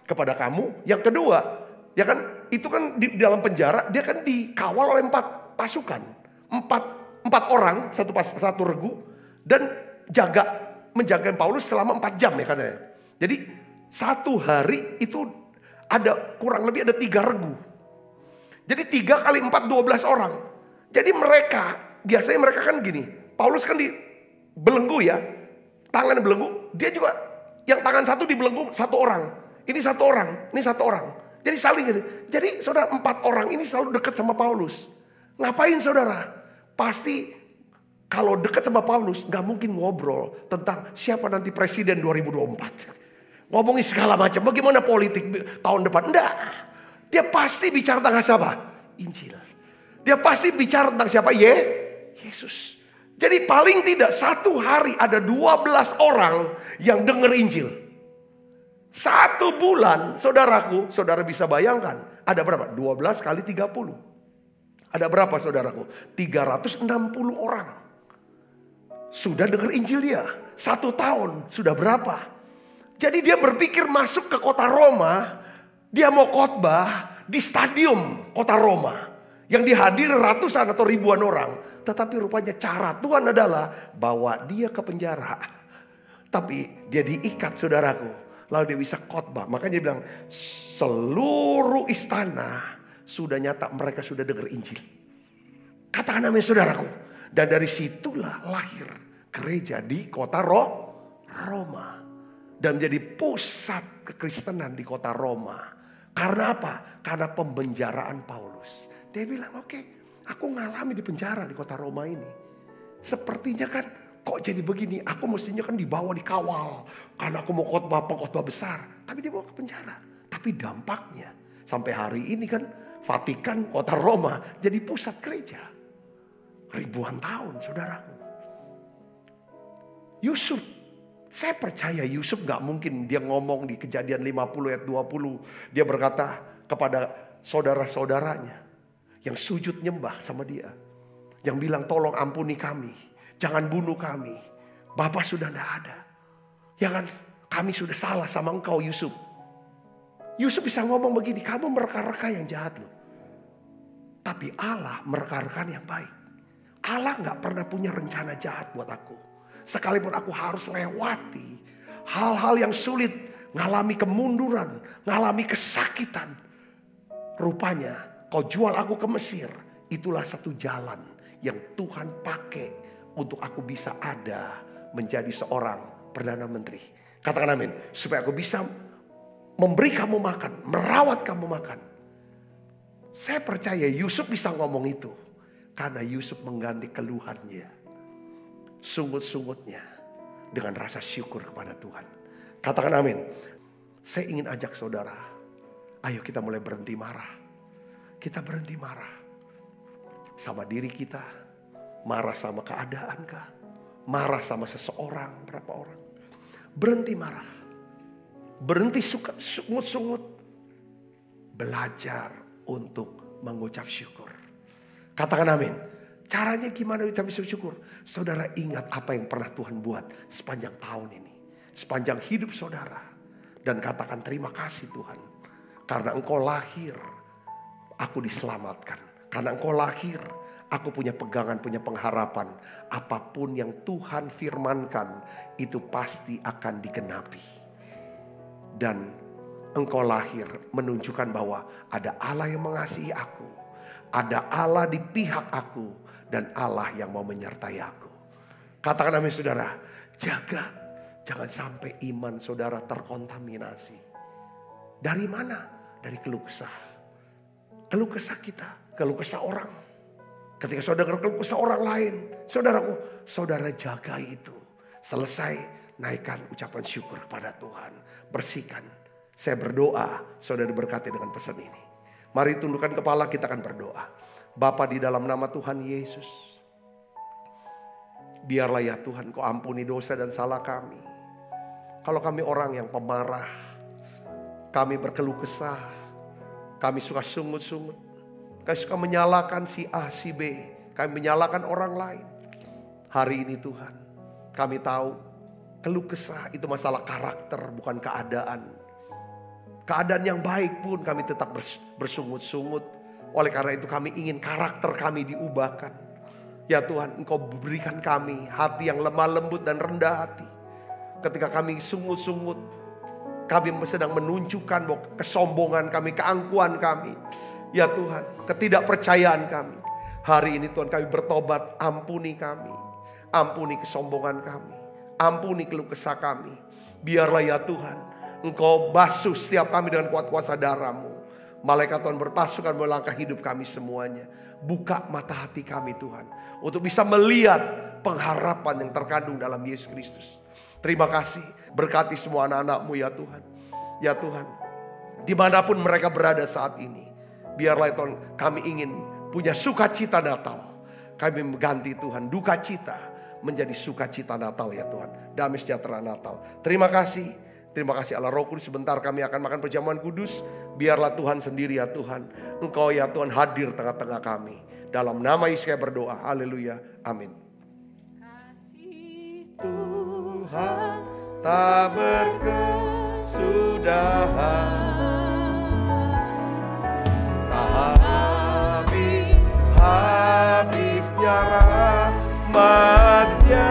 kepada kamu. Yang kedua, ya kan itu kan di dalam penjara dia kan dikawal oleh 4 pasukan, 4 orang, satu regu, dan menjaga Paulus selama 4 jam ya katanya. Jadi 1 hari itu ada kurang lebih ada 3 regu. Jadi 3 kali 4 12 orang. Jadi biasanya mereka kan gini. Paulus kan dibelenggu ya. Tangan belenggu. Dia juga yang tangan satu dibelenggu 1 orang. Ini 1 orang, ini 1 orang. Jadi saling gitu. Jadi saudara 4 orang ini selalu dekat sama Paulus. Ngapain saudara? Pasti kalau dekat sama Paulus gak mungkin ngobrol tentang siapa nanti presiden 2024. Ngomongin segala macam. Bagaimana politik tahun depan. Enggak. Dia pasti bicara tentang siapa? Injil. Dia pasti bicara tentang siapa? Yesus. Jadi paling tidak 1 hari ada 12 orang yang dengar Injil. 1 bulan, saudaraku, saudara bisa bayangkan. Ada berapa? 12 kali 30. Ada berapa saudaraku? 360 orang. Sudah dengar Injil dia. 1 tahun, sudah berapa? Jadi dia berpikir masuk ke kota Roma. Dia mau khotbah di stadium kota Roma. Yang dihadiri ratusan atau ribuan orang. Tetapi rupanya cara Tuhan adalah bawa dia ke penjara. Tapi dia diikat saudaraku. Lalu dia bisa khotbah. Makanya dia bilang seluruh istana sudah nyata mereka sudah dengar Injil. Katakan amin saudaraku. Dan dari situlah lahir gereja di kota Roma. Dan menjadi pusat kekristenan di kota Roma. Karena apa? Karena pembenjaraan Paulus. Dia bilang oke, aku ngalami di penjara di kota Roma ini. Sepertinya kan kok jadi begini. Aku mestinya kan dibawa dikawal. Karena aku mau pengkhotbah besar. Tapi dia bawa ke penjara. Tapi dampaknya sampai hari ini kan Vatikan kota Roma jadi pusat gereja. Ribuan tahun saudaraku. Yusuf. Saya percaya Yusuf gak mungkin dia ngomong di Kejadian 50 ayat 20. Dia berkata kepada saudara-saudaranya yang sujud nyembah sama dia. Yang bilang tolong ampuni kami. Jangan bunuh kami. Bapak sudah gak ada. Ya kan kami sudah salah sama engkau Yusuf. Yusuf bisa ngomong begini. Kamu mereka-reka yang jahat loh. Tapi Allah mereka-rekan yang baik. Allah gak pernah punya rencana jahat buat aku. Sekalipun aku harus lewati hal-hal yang sulit, ngalami kemunduran, ngalami kesakitan. Rupanya kau jual aku ke Mesir. Itulah satu jalan yang Tuhan pakai untuk aku bisa ada menjadi seorang Perdana Menteri. Katakan amin. Supaya aku bisa memberi kamu makan, merawat kamu makan. Saya percaya Yusuf bisa ngomong itu. Karena Yusuf mengganti keluhannya. Sungut-sungutnya dengan rasa syukur kepada Tuhan. Katakan amin. Saya ingin ajak saudara, ayo kita mulai berhenti marah. Kita berhenti marah sama diri kita, marah sama keadaan kah, marah sama seseorang, berapa orang. Berhenti marah, berhenti sungut-sungut, belajar untuk mengucap syukur. Katakan amin. Caranya gimana kita bisa bersyukur? Saudara ingat apa yang pernah Tuhan buat sepanjang tahun ini. Sepanjang hidup saudara. Dan katakan terima kasih Tuhan. Karena engkau lahir, aku diselamatkan. Karena engkau lahir, aku punya pegangan, punya pengharapan. Apapun yang Tuhan firmankan, itu pasti akan digenapi. Dan engkau lahir menunjukkan bahwa ada Allah yang mengasihi aku. Ada Allah di pihak aku. Dan Allah yang mau menyertai aku. Katakan amin saudara. Jaga. Jangan sampai iman saudara terkontaminasi. Dari mana? Dari keluh kesah. Keluh kesah kita. Keluh kesah orang. Ketika saudara keluh kesah orang lain, saudaraku, saudara jaga itu. Selesai, naikkan ucapan syukur kepada Tuhan. Bersihkan. Saya berdoa, saudara diberkati dengan pesan ini. Mari tundukkan kepala, kita akan berdoa. Bapa, di dalam nama Tuhan Yesus, biarlah ya Tuhan Kau ampuni dosa dan salah kami. Kalau kami orang yang pemarah, kami berkeluh kesah, kami suka sungut-sungut, kami suka menyalahkan si A, si B, kami menyalahkan orang lain. Hari ini Tuhan, kami tahu keluh kesah itu masalah karakter, bukan keadaan. Keadaan yang baik pun kami tetap bersungut-sungut. Oleh karena itu kami ingin karakter kami diubahkan. Ya Tuhan, Engkau berikan kami hati yang lemah lembut dan rendah hati. Ketika kami sungut-sungut, kami sedang menunjukkan bahwa kesombongan kami, keangkuhan kami. Ya Tuhan, ketidakpercayaan kami. Hari ini Tuhan kami bertobat, ampuni kami. Ampuni kesombongan kami. Ampuni keluh kesah kami. Biarlah ya Tuhan, Engkau basuh setiap kami dengan kuat kuasa darah-Mu. Malaikat Tuhan berpasukan melangkah hidup kami semuanya. Buka mata hati kami Tuhan, untuk bisa melihat pengharapan yang terkandung dalam Yesus Kristus. Terima kasih, berkati semua anak-anak-Mu ya Tuhan. Ya Tuhan, dimanapun mereka berada saat ini, biarlah Tuhan kami ingin punya sukacita Natal. Kami mengganti Tuhan duka cita menjadi sukacita Natal ya Tuhan. Damai sejahtera Natal. Terima kasih. Terima kasih Allah Roh Kudus, sebentar kami akan makan perjamuan kudus. Biarlah Tuhan sendiri ya Tuhan. Engkau ya Tuhan hadir tengah-tengah kami. Dalam nama Yesus kami berdoa. Haleluya. Amin. Kasih Tuhan tak berkesudahan, tak habis-habisnya rahmat-Nya,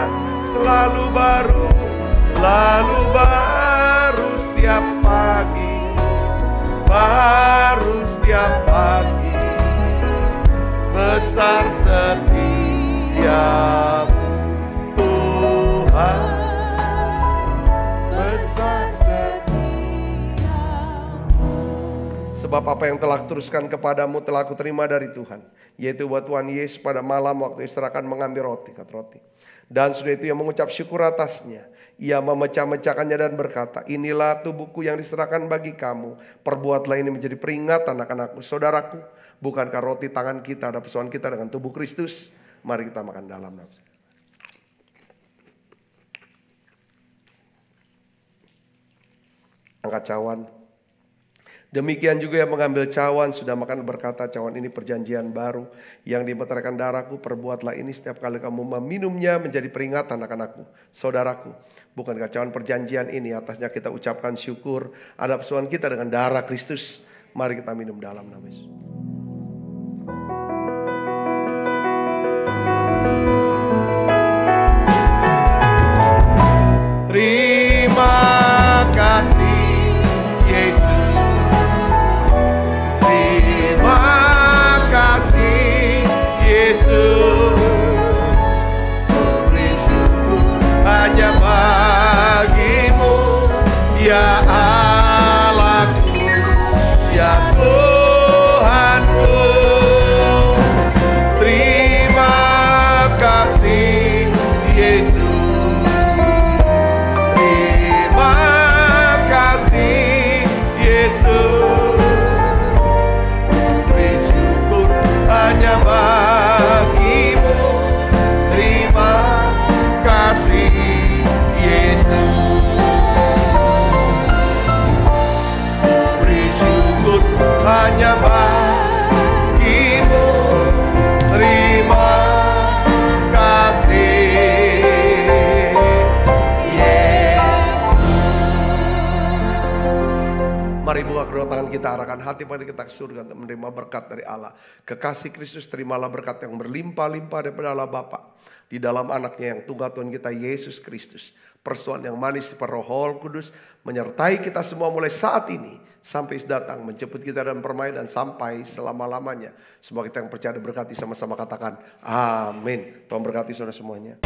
selalu baru setiap pagi, baru setiap pagi. Besar setiamu Tuhan, besar setiamu. Sebab apa yang telah kuteruskan kepadamu telah kuterima dari Tuhan, yaitu bahwa Tuhan Yesus pada malam waktu istirahat mengambil roti, dan sudah itu ia mengucap syukur atasnya. Ia memecah-mecahkannya dan berkata, inilah tubuhku yang diserahkan bagi kamu. Perbuatlah ini menjadi peringatan anak-anakku. Saudaraku, bukankah roti tangan kita ada persoalan kita dengan tubuh Kristus? Mari kita makan dalam nafsu. Angkat cawan. Demikian juga yang mengambil cawan sudah makan berkata, cawan ini perjanjian baru yang dimeteraikan darahku. Perbuatlah ini setiap kali kamu meminumnya menjadi peringatan anak-anakku. Saudaraku, bukankah cawan perjanjian ini atasnya kita ucapkan syukur, ada persoalan kita dengan darah Kristus. Mari kita minum dalam nama Yesus. Terima kasih Yesus. Yesus, ku beri syukur hanya bagi-Mu, ya Allahku, ya Tuhanku. Terima kasih Yesus, terima kasih Yesus, ku beri syukur hanya bagi-Mu. Terima kasih Yesus, ku beri syukur hanya bagi-Mu. Terima kasih Yesus. Mari buka kedua tangan kita, arahkan hati pada kita ke surga untuk menerima berkat dari Allah. Kekasih Kristus, terimalah berkat yang berlimpah-limpah daripada Allah Bapa di dalam anaknya yang tunggal Tuhan kita Yesus Kristus. Persoalan yang manis di Roh Kudus menyertai kita semua mulai saat ini sampai datang menjemput kita dalam permainan dan sampai selama-lamanya. Semua kita yang percaya diberkati, sama-sama katakan amin. Tuhan berkati saudara semuanya.